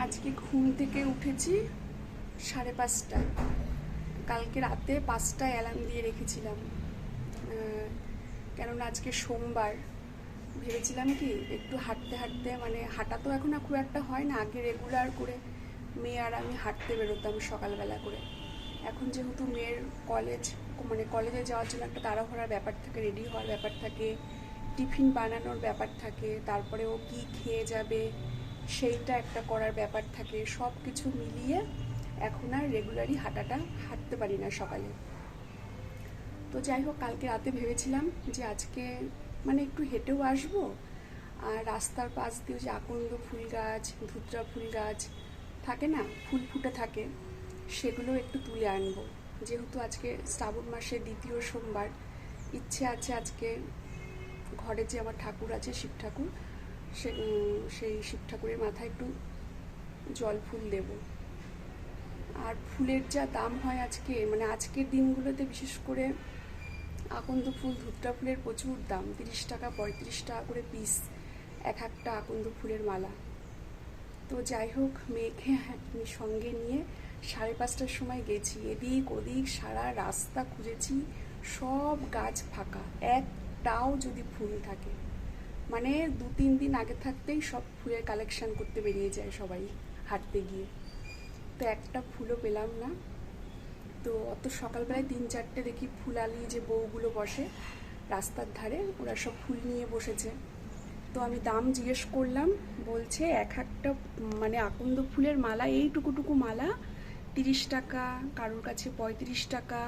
আজকে ঘুম থেকে উঠেছি 5:30। কালকে রাতে 5টায় অ্যালার্ম দিয়ে রেখেছিলাম, কেননা আজকে সোমবার। ভেবেছিলাম কি একটু হাঁটতে হাঁটতে, মানে হাঁটা তো এখন আর খুব একটা হয় না, আগে রেগুলার করে মেয়ে আর আমি হাঁটতে বেরোতাম সকালবেলা করে। এখন যেহেতু মেয়ের কলেজ, মানে কলেজে যাওয়ার জন্য একটা তাড়াহুড়ার ব্যাপার থাকে, রেডি হওয়ার ব্যাপার থাকে, টিফিন বানানোর ব্যাপার থাকে, তারপরে ও কী খেয়ে যাবে সেইটা একটা করার ব্যাপার থাকে, সব কিছু মিলিয়ে এখন আর রেগুলারই হাঁটতে পারি না সকালে। তো যাই হোক, কালকে রাতে ভেবেছিলাম যে আজকে মানে একটু হেঁটেও আসবো, আর রাস্তার পাশ দিয়ে যে আকন্দ ফুল গাছ, ধুতরা ফুল গাছ থাকে না, ফুল ফুটে থাকে, সেগুলো একটু তুলে আনবো। যেহেতু আজকে শ্রাবণ মাসের 2য় সোমবার, ইচ্ছে আছে আজকে ঘরে যে আমার ঠাকুর আছে, শিব ঠাকুর, সেই শিব ঠাকুরের মাথায় একটু জল ফুল দেব। আর ফুলের যা দাম হয় আজকে, মানে আজকের দিনগুলোতে বিশেষ করে আকন্দ ফুল, ধুতরা ফুলের প্রচুর দাম, 30 টাকা 35 টাকা করে পিস এক একটা আকন্দ ফুলের মালা। তো যাই হোক, মেয়েকে আমি সঙ্গে নিয়ে 5:30টার সময় গেছি, এদিক ওদিক সারা রাস্তা খুঁজেছি, সব গাছ ফাঁকা, একটাও যদি ফুল থাকে, মানে 2-3 দিন আগে থাকতেই সব ফুলের কালেকশন করতে বেরিয়ে যায় সবাই হাঁটতে গিয়ে। তো একটা ফুলও পেলাম না। তো অত সকালবেলায় 3-4টে দেখি ফুলালি যে বউগুলো বসে রাস্তার ধারে, ওরা সব ফুল নিয়ে বসেছে। তো আমি দাম জিজ্ঞেস করলাম, বলছে এক একটা মানে আকন্দ ফুলের মালা, এইটুকুটুকু মালা 30 টাকা, কারোর কাছে 35 টাকা,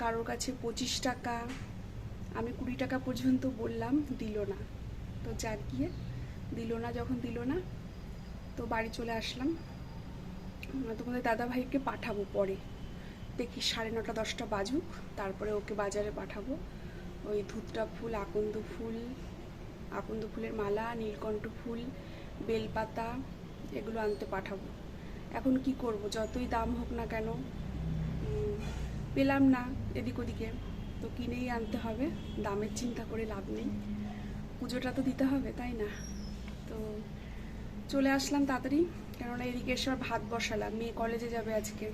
কারোর কাছে 25 টাকা। আমি 20 টাকা পর্যন্ত বললাম, দিল না। তো যাক গিয়ে দিল না, যখন দিল না তো বাড়ি চলে আসলাম। তোমাদের দাদাভাইকে পাঠাবো পরে, দেখি 9:30 10টা বাজুক, তারপরে ওকে বাজারে পাঠাবো। ওই ধুতরা ফুল, আকন্দ ফুলের মালা, নীলকণ্ঠ ফুল, বেলপাতা এগুলো আনতে পাঠাবো। এখন কি করব, যতই দাম হোক না কেন পেলাম না এদিক ওদিকে, তো কিনেই আনতে হবে, দামের চিন্তা করে লাভ নেই, পুজোটা তো দিতে হবে, তাই না? তো চলে আসলাম তাড়াতাড়ি, কেননা এদিকে এসে ভাত বসালাম, মেয়ে কলেজে যাবে আজকে।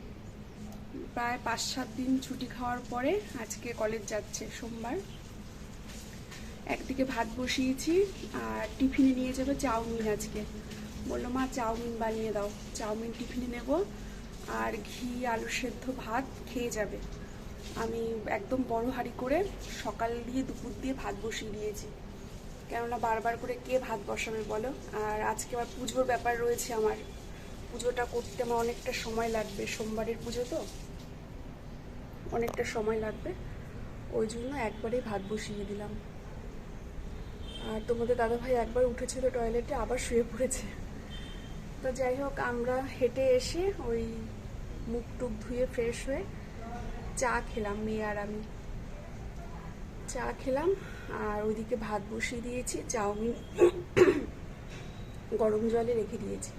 প্রায় 5-7 দিন ছুটি খাওয়ার পরে আজকে কলেজ যাচ্ছে, সোমবার। একদিকে ভাত বসিয়েছি, আর টিফিনে নিয়ে যাবে চাউমিন আজকে। বললো মা চাউমিন বানিয়ে দাও, চাউমিন টিফিনে নেব, আর ঘি আলু সেদ্ধ ভাত খেয়ে যাবে। আমি একদম বড় হাঁড়ি করে সকাল দিয়ে দুপুর দিয়ে ভাত বসিয়ে দিয়েছি, কেননা বারবার করে কে ভাত বসাবে বলো। আর আজকে আবার পুজোর ব্যাপার রয়েছে আমার, পুজোটা করতে আমার অনেকটা সময় লাগবে, সোমবারের পুজো তো অনেকটা সময় লাগবে, ওই জন্য একবারেই ভাত বসিয়ে দিলাম। আর তোমাদের দাদাভাই একবার উঠেছিল টয়লেটে, আবার শুয়ে পড়েছে। তো যাই হোক, আমরা হেঁটে এসে ওই মুখ টুক ধুয়ে ফ্রেশ হয়ে চা খেলাম, মেয়ে আর আমি চা খেলাম। আর ওইদিকে ভাত বসিয়ে দিয়েছি, চাউমিন গরম জলে রেখে দিয়েছি,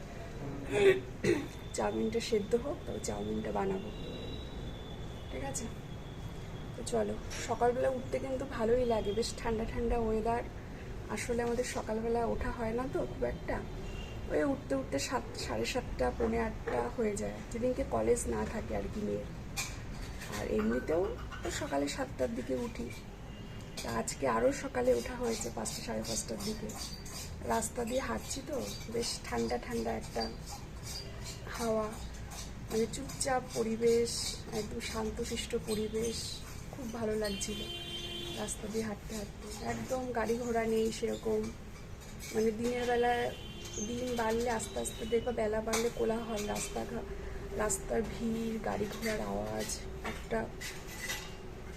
চাউমিনটা সেদ্ধ হোক, তবে চাউমিনটা বানাবো, ঠিক আছে? তো চলো, সকালবেলা উঠতে কিন্তু ভালোই লাগে, বেশ ঠান্ডা ঠান্ডা ওয়েদার। আসলে আমাদের সকালবেলা ওঠা হয় না তো খুব একটা, ওই উঠতে উঠতে 7-7:30 8:45 হয়ে যায়, যেদিনকে কলেজ না থাকে আর কি মেয়ের। আর এমনিতেও সকালে 7টার দিকে উঠি, তা আজকে আরও সকালে ওঠা হয়েছে, 5টা 5:30টার দিকে। রাস্তা দিয়ে হাঁটছি তো, বেশ ঠান্ডা ঠান্ডা একটা হাওয়া, মানে চুপচাপ পরিবেশ, একদম শান্তশিষ্ট পরিবেশ, খুব ভালো লাগছিল রাস্তা দিয়ে হাঁটতে হাঁটতে। একদম গাড়ি ঘোড়া নেই সেরকম, মানে দিনের বেলায় দিন বাড়লে আস্তে আস্তে দেখবা, বেলা বাড়লে কোলাহল, রাস্তার ভিড়, গাড়ি ঘোড়ার আওয়াজ,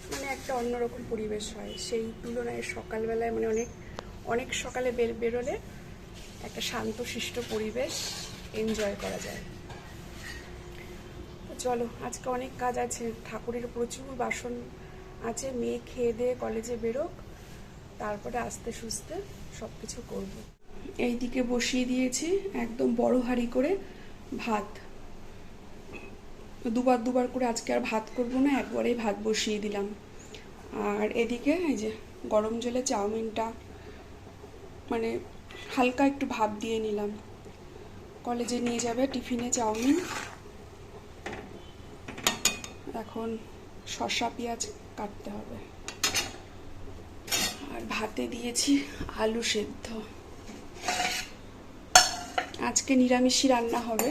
মানে একটা অন্যরকম পরিবেশ হয়। সেই তুলনায় সকালবেলায় মানে অনেক সকালে বেরোলে একটা শান্তশিষ্ট পরিবেশ এনজয় করা যায়। তো চলো, আজকে অনেক কাজ আছে, ঠাকুরের প্রচুর বাসন আছে, মেয়ে খেয়ে দিয়ে কলেজে বেরোক, তারপরে আস্তে সুস্তে সব কিছু করবো। এইদিকে বসিয়ে দিয়েছি একদম বড় হাঁড়ি করে ভাত, দুবার করে আজকে আর ভাত করবো না, একবারেই ভাত বসিয়ে দিলাম। আর এদিকে এই যে গরম জলে চাউমিনটা মানে হালকা একটু ভাপ দিয়ে নিলাম, কলেজে নিয়ে যাবে টিফিনে চাউমিন। এখন শসা পেঁয়াজ কাটতে হবে। আর ভাতে দিয়েছি আলু সেদ্ধ। আজকে নিরামিষই রান্না হবে,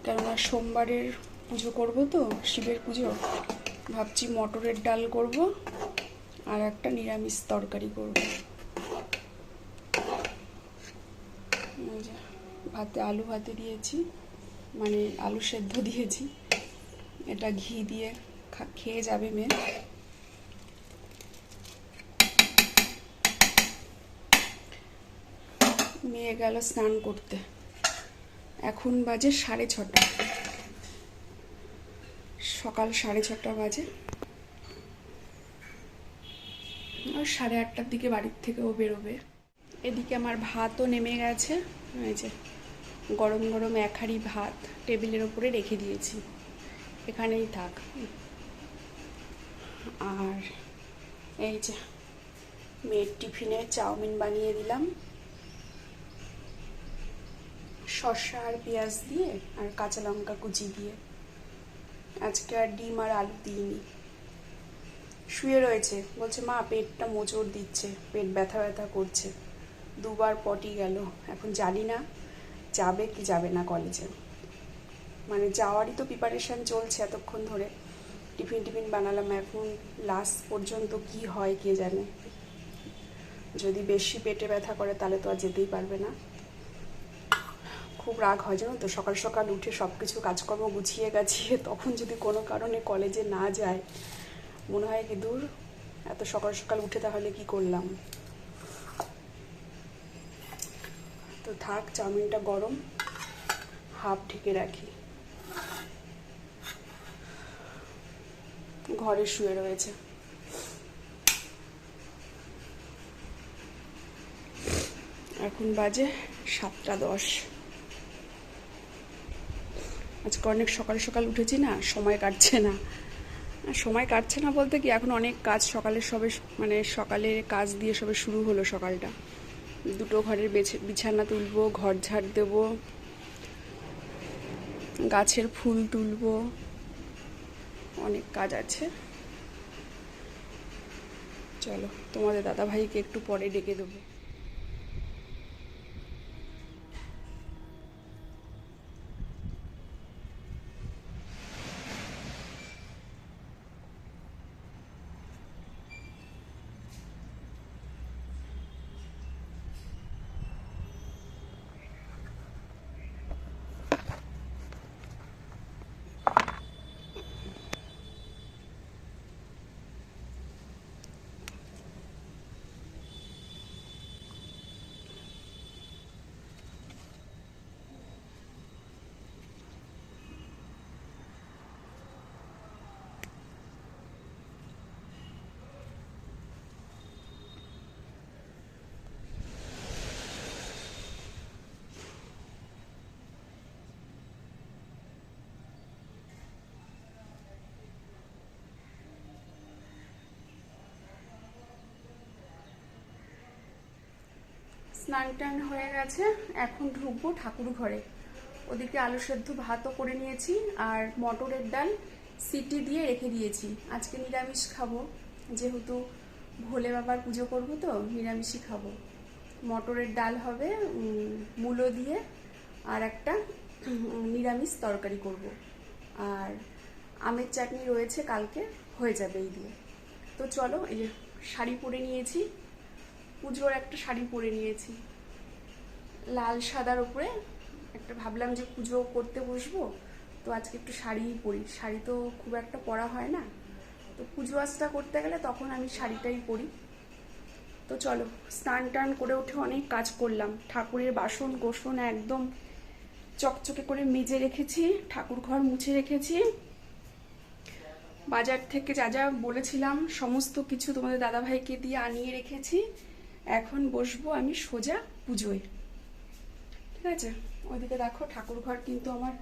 কেননা সোমবারের পুজো করব তো, শিবের পুজো। ভাবছি মটরের ডাল করব আর একটা নিরামিষ তরকারি করব। ভাতে আলু ভাতে দিয়েছি, মানে আলু সেদ্ধ দিয়েছি। এটা ঘি দিয়ে খেয়ে যাবে মেয়ে। মেয়ে গেল স্নান করতে। এখন বাজে 6:30, সকাল 6:30 বাজে। আর 8:30টার দিকে বাড়ির থেকেও বেরোবে। এদিকে আমার ভাতও নেমে গেছে। এই যে গরম গরম 1 হাঁড়ি ভাত টেবিলের ওপরে রেখে দিয়েছি, এখানেই থাক। আর এই যে মেয়ের টিফিনে চাউমিন বানিয়ে দিলাম, শসা আর পেঁয়াজ দিয়ে আর কাঁচা লঙ্কা কুচি দিয়ে। আজকে আর ডিম আর আলু দিইনি। শুয়ে রয়েছে, বলছে মা পেটটা মোচড় দিচ্ছে, পেট ব্যথা ব্যথা করছে। 2বার পটি গেল। এখন জানি না যাবে কি যাবে না কলেজে। মানে যাওয়ারই তো প্রিপারেশান চলছে এতক্ষণ ধরে। টিফিন বানালাম, এখন লাস্ট পর্যন্ত কি হয় কে জানে। যদি বেশি পেটে ব্যথা করে তাহলে তো আর যেতেই পারবে না। খুব রাগ হয় জানো তো, সকাল সকাল উঠে সব কিছু কাজকর্ম গুছিয়ে গাছিয়ে তখন যদি কোনো কারণে কলেজে না যায়, মনে হয় কি দূর, এত সকাল সকাল উঠে তাহলে কি করলাম। তো থাক, চাউমিনটা গরম, হাফ ঢেকে রাখি। ঘরে শুয়ে রয়েছে। এখন বাজে 7:10। আজকে অনেক সকাল সকাল উঠেছি না, সময় কাটছে না। সময় কাটছে না বলতে কি, এখন অনেক কাজ সকালে সবে, মানে সকালে কাজ দিয়ে সবে শুরু হলো সকালটা। 2টো ঘরের বিছানা তুলবো, ঘর ঝাড় দেবো, গাছের ফুল তুলবো, অনেক কাজ আছে। চলো, তোমাদের দাদাভাইকে একটু পরে ডেকে দেবো। স্নান টান হয়ে গেছে, এখন ঢুকবো ঠাকুর ঘরে। ওদিকে আলু সেদ্ধ ভাতও করে নিয়েছি আর মটরের ডাল সিটি দিয়ে রেখে দিয়েছি। আজকে নিরামিষ খাবো, যেহেতু ভোলে বাবার পুজো করবো তো নিরামিষই খাবো। মটরের ডাল হবে মূলো দিয়ে, আর একটা নিরামিষ তরকারি করব। আর আমের চাটনি রয়েছে কালকে, হয়ে যাবে এই দিয়ে। তো চলো, এই যে শাড়ি পরে নিয়েছি, পুজোর একটা শাড়ি পরে নিয়েছি লাল সাদার উপরে একটা। ভাবলাম যে পুজো করতে বসবো তো আজকে একটু শাড়িই পরি, শাড়ি তো খুব একটা পরা হয় না, তো পুজো আচটা করতে গেলে তখন আমি শাড়িটাই পরি। তো চলো, স্নান টান করে উঠে অনেক কাজ করলাম। ঠাকুরের বাসন কোসন একদম চকচকে করে মেজে রেখেছি, ঠাকুর ঘর মুছে রেখেছি। বাজার থেকে যা যা বলেছিলাম সমস্ত কিছু তোমাদের দাদাভাইকে দিয়ে আনিয়ে রেখেছি। এখন বসবো আমি সোজা পুজোয়, ঠিক আছে? ওইদিকে দেখো ঠাকুর ঘর কিন্তু আমার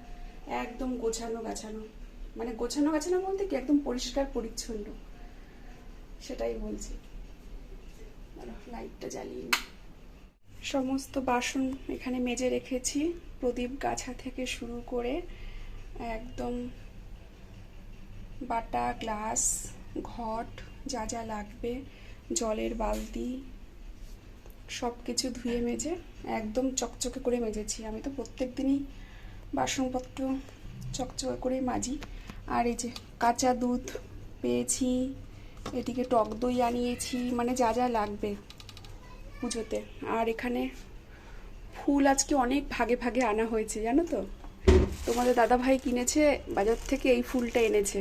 একদম গোছানো গাছানো, মানে গোছানো গাছানো বলতে কি একদম পরিষ্কার পরিচ্ছন্ন, সেটাই বলছি। লাইটটা জ্বালিয়ে সমস্ত বাসন এখানে মেজে রেখেছি, প্রদীপ গাছা থেকে শুরু করে একদম বাটা, গ্লাস, ঘট, যা যা লাগবে, জলের বালতি, সব কিছু ধুয়ে মেজে একদম চকচকে করে মেজেছি। আমি তো প্রত্যেক দিনই বাসনপত্র চকচকে করেই মাজি। আর এই যে কাঁচা দুধ পেয়েছি, এদিকে টক দই আনিয়েছি, মানে যা যা লাগবে পুজোতে। আর এখানে ফুল আজকে অনেক ভাগে ভাগে আনা হয়েছে, জানো তো। তোমাদের দাদাভাই কিনেছে বাজার থেকে, এই ফুলটা এনেছে।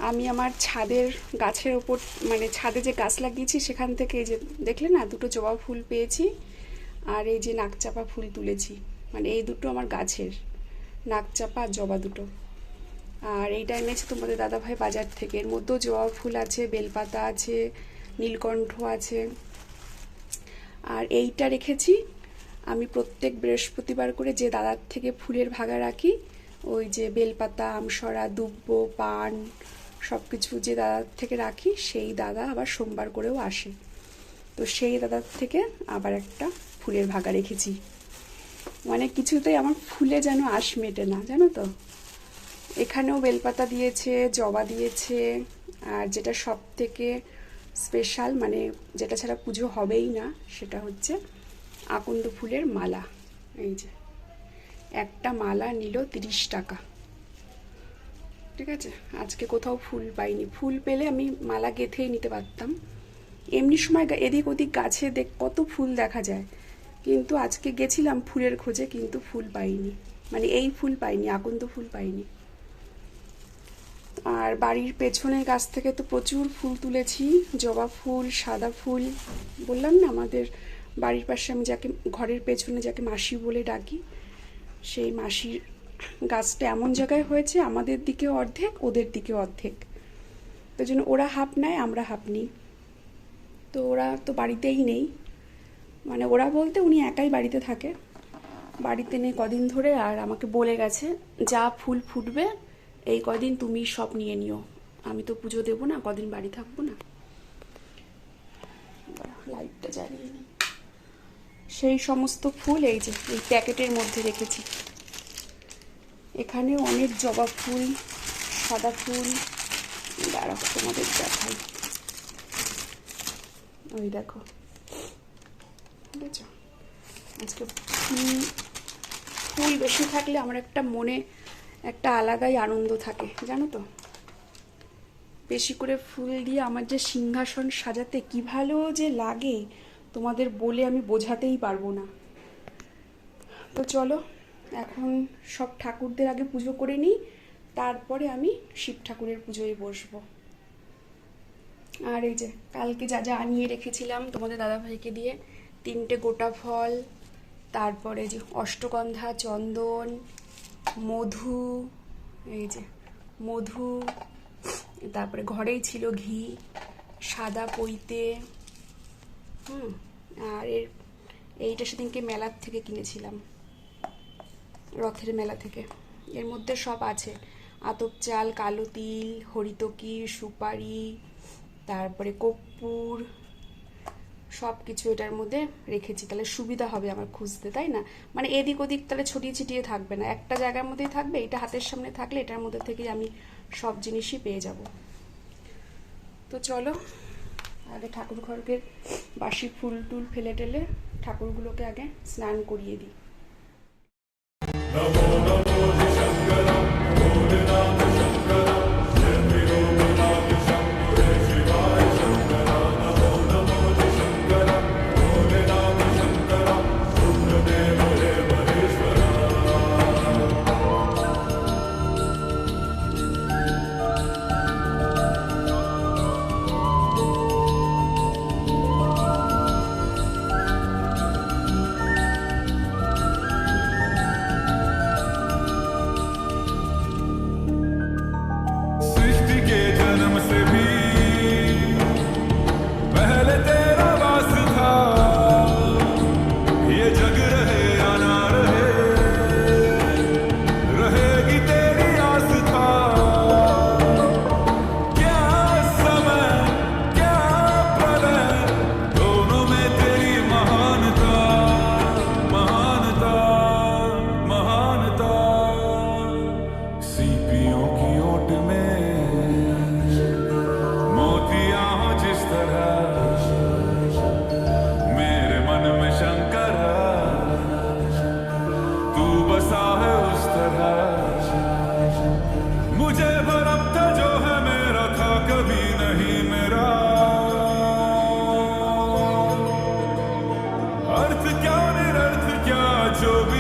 আমি আমার ছাদের গাছের ওপর, মানে ছাদে যে গাছ লাগিয়েছি সেখান থেকে এই যে দেখলে না, দুটো জবা ফুল পেয়েছি। আর এই যে নাকচাপা ফুল তুলেছি, মানে এই দুটো আমার গাছের, নাকচাপা আর জবা দুটো। আর এইটা এনেছে তোমাদের দাদাভাই বাজার থেকে। এর মধ্যেও জবা ফুল আছে, বেলপাতা আছে, নীলকণ্ঠ আছে। আর এইটা রেখেছি আমি প্রত্যেক বৃহস্পতিবার করে, যে দাদার থেকে ফুলের ভাগা রাখি, ওই যে বেলপাতা, আমসরা, দুব্ব, পান সব কিছু যে দাদার থেকে রাখি, সেই দাদা আবার সোমবার করেও আসে। তো সেই দাদার থেকে আবার একটা ফুলের ভাগা রেখেছি। মানে কিছুতেই আমার ফুলে যেন আশ মেটে না, জানো তো। এখানেও বেলপাতা দিয়েছে, জবা দিয়েছে, আর যেটা সব থেকে স্পেশাল, মানে যেটা ছাড়া পুজো হবেই না, সেটা হচ্ছে আকন্দ ফুলের মালা। এই যে একটা মালা নিল 30 টাকা। ঠিক আছে, আজকে কোথাও ফুল পাইনি। ফুল পেলে আমি মালা গেঁথেই নিতে পারতাম। এমনি সময় এদিক ওদিক গাছে কত ফুল দেখা যায়, কিন্তু আজকে গেছিলাম ফুলের খোঁজে, কিন্তু ফুল পাইনি, মানে এই ফুল পাইনি, আকন্দ ফুল পাইনি। আর বাড়ির পেছনের গাছ থেকে তো প্রচুর ফুল তুলেছি, জবা ফুল, সাদা ফুল। বললাম না, আমাদের বাড়ির পাশে আমি যাকে, ঘরের পেছনে যাকে মাসি বলে ডাকি, সেই মাসির গাছটা এমন জায়গায় হয়েছে, আমাদের দিকে অর্ধেক, ওদের দিকে অর্ধেক। তো জন্য ওরা হাফ নেয়, আমরা হাফ নিই। তো ওরা তো বাড়িতেই নেই, মানে ওরা বলতে উনি একাই বাড়িতে থাকে, বাড়িতে নেই কদিন ধরে। আর আমাকে বলে গেছে, যা ফুল ফুটবে এই কদিন তুমি সব নিয়ে নিও, আমি তো পুজো দেবো না, কদিন বাড়ি থাকবো না। লাইটটা জ্বালিয়ে নিই। সেই সমস্ত ফুল এই যে এই প্যাকেটের মধ্যে রেখেছি। এখানে অনেক জবা ফুল, সাদা ফুল, দাঁড়াও তোমাদের দেখাই। ওই দেখো, বুঝেছ, আজকে ফুল বেশি থাকলে আমার একটা মনে একটা আলাদাই আনন্দ থাকে, জানো তো। বেশি করে ফুল দিয়ে আমার যে সিংহাসন সাজাতে কি ভালো যে লাগে, তোমাদের বলে আমি বোঝাতেই পারবো না। তো চলো এখন সব ঠাকুরদের আগে পুজো করে নিই, তারপরে আমি শিব ঠাকুরের পুজোয় বসবো। আর এই যে কালকে যা যা আনিয়ে রেখেছিলাম তোমাদের দাদাভাইকে দিয়ে, 3টে গোটা ফল, তারপরে যে অষ্টগন্ধা, চন্দন, মধু, এই যে মধু, তারপরে ঘরেই ছিল ঘি, সাদা পৈতে, আর এইটা সেদিনকে মেলার থেকে কিনেছিলাম, রথের মেলা থেকে। এর মধ্যে সব আছে, আতপ চাল, কালো তিল, হরিতকি, সুপারি, তারপরে কর্পূর, সব কিছু এটার মধ্যে রেখেছি। তাহলে সুবিধা হবে আমার খুঁজতে, তাই না। মানে এদিক ওদিক তাহলে ছড়িয়ে ছিটিয়ে থাকবে না, একটা জায়গার মধ্যেই থাকবে। এটা হাতের সামনে থাকলে এটার মধ্যে থেকে আমি সব জিনিসই পেয়ে যাব। তো চলো আগে ঠাকুর ঘরকে বাসি ফুল টুল ফেলে টেলে ঠাকুরগুলোকে আগে স্নান করিয়ে দিই।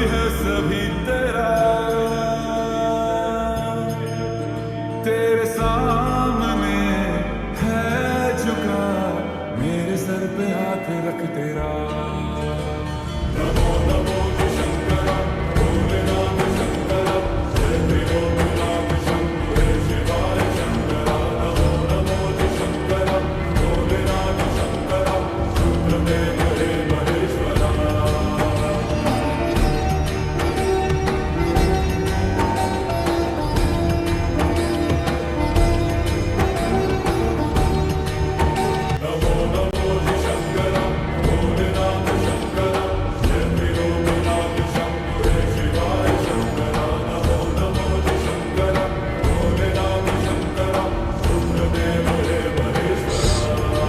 है सभी तेरा, तेरे सामने है झुका, मेरे सर पे हाथ रख तेरा। नमो नमो शंकर भोलेनाथ शंकर, जय त्रिलोकनाथ शंभो शिवाय शंकर। नमो नमो शंकर भोलेनाथ शंकर, रुद्रदेव हे महेश्वरा। नमो नमो शंकर भोलेनाथ शंकर, जय त्रिलोकनाथ शंभो शिवाय शंकर। नमो नमो शंकर भोलेनाथ शंकर, रुद्रदेव हे महेश्वरा।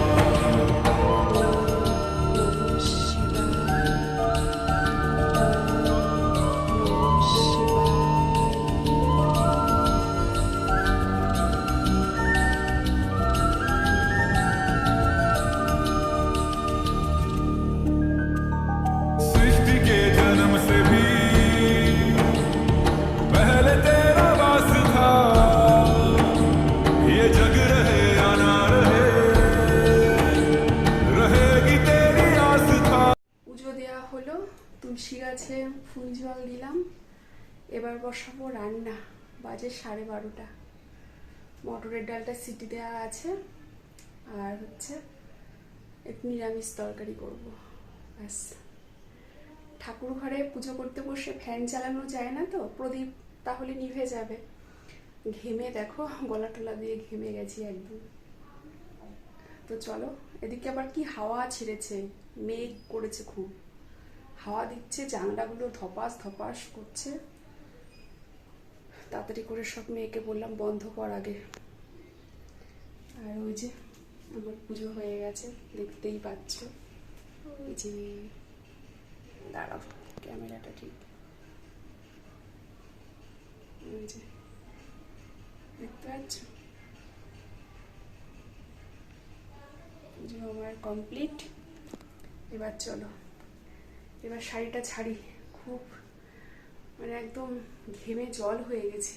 सृष्टि के जन्म से भी पहले तेरा वास था, ये जग रहे या ना रहे, रहेगी तेरी आस्था। পুজো দেওয়া হলো, তুলসী গাছে ফুল জল দিলাম। এবার বসাবো রান্না। বাজে 12:30। মটরের ডালটা সিটি দেওয়া আছে, আর হচ্ছে একটু নিরামিষ তরকারি করব, ব্যাস। ঠাকুর ঘরে পুজো করতে বসে ফ্যান চালানো যায় না তো, প্রদীপ তাহলে নিভে যাবে। ঘেমে দেখো, গলা টলা দিয়ে ঘেমে গেছি একদম। তো চলো, এদিকে আবার কি হাওয়া ছেড়েছে, মেঘ করেছে খুব, হাওয়া দিচ্ছে, জানলাগুলো ধপাস ধপাস করছে। তাড়াতাড়ি করে সব মেয়েকে বললাম বন্ধ কর আগে। আর ওই যে আমার পুজো হয়ে গেছে, দেখতেই পাচ্ছ। ওই যে দাঁড়াও, ক্যামেরাটা ঠিক, ওই যে দেখতে পাচ্ছ, পুজো আমার কমপ্লিট। এবার চলো, এবার শাড়িটা ছাড়ি, খুব মানে একদম ঘেমে জল হয়ে গেছে।